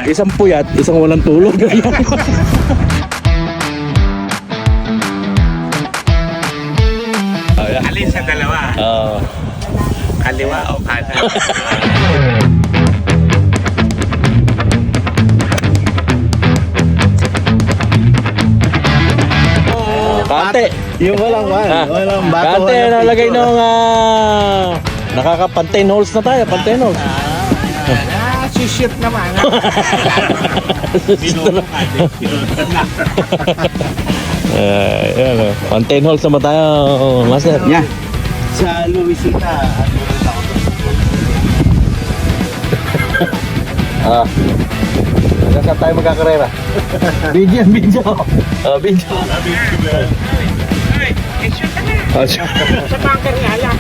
Isang puyat, isang walang tulog. Alin sa dalawa? Oo. Kaliwa o kanan? Kante. Yung walang walang bato. Kante, nalagay nung nakaka-pantain holes na tayo, pantain holes. Sisip naman. Ayan, pantain holes naman tayo, master. Yeah. Sa Luisita. Saan tayo magkakarera? Video. Video. Ay, shoot ka na. Sa bunker nga lang.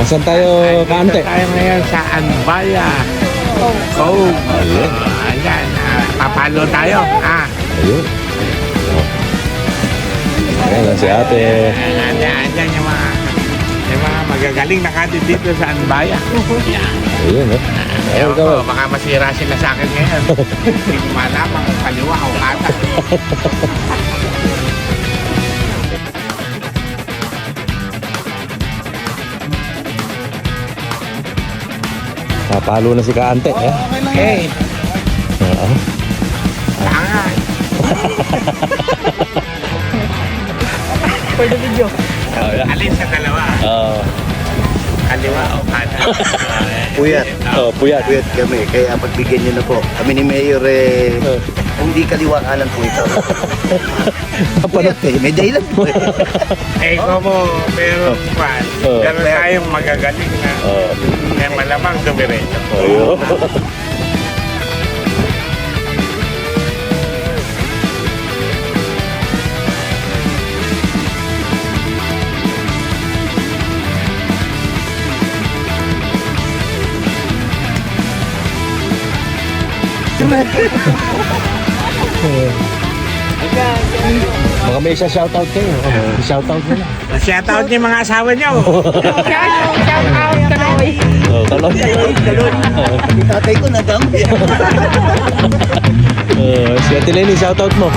Saan tayo, Kante? Tayo ngayon sa Anbaya. Cove. Ayan. Papalo tayo. Ayun. Ayan si ate. Ayan yung mga magagaling na kadit dito sa Anbaya. Ayun, Ewan ko, baka masira sila sa akin ngayon. Hindi ko malaman kung kaliwa o kanan. Napalo na si Kante. Okay. Tanga. For the video. Alin sa dalawa? Kaliwa o kanan? Puyat. Puyat. Puyat kami. Kaya pagbigyan nyo na po. Kami ni Mayor hindi kaliwa kanan po ito. Puyat may dahilan po Ikaw mo, meron fan. Meron tayong magagaling na. Kaya malamang dumiretso. Ayun. Baka may isa shoutout kayo. Shoutout mo na. Shoutout niyo mga asawa niyo. Shout out Kaloy. Talon. Tatay ko nadampi. Si Ate Lenny, shoutout mo.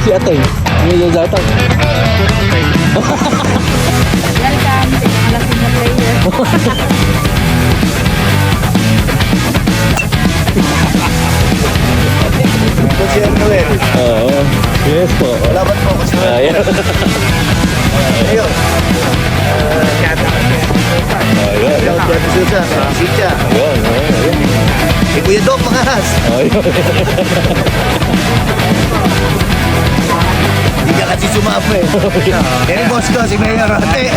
Si Ate, may shoutout. Welcome sa mga lasing na player. Kasi Noel. Yes po. Laban po ako sa Ayan. Mayor. Ayun. Shoutout dyan sa Susa. Sa Sitya. Ayun. Si Kuya Doc Mangas. Ayun. Hindi ka kasi sumapo eh. Eh, boss ko, si Mayor Ate.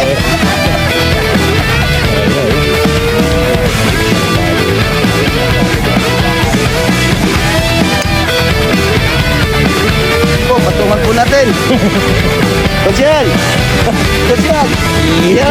Po, patungan po natin. Sosyal! Sosyal! Yo!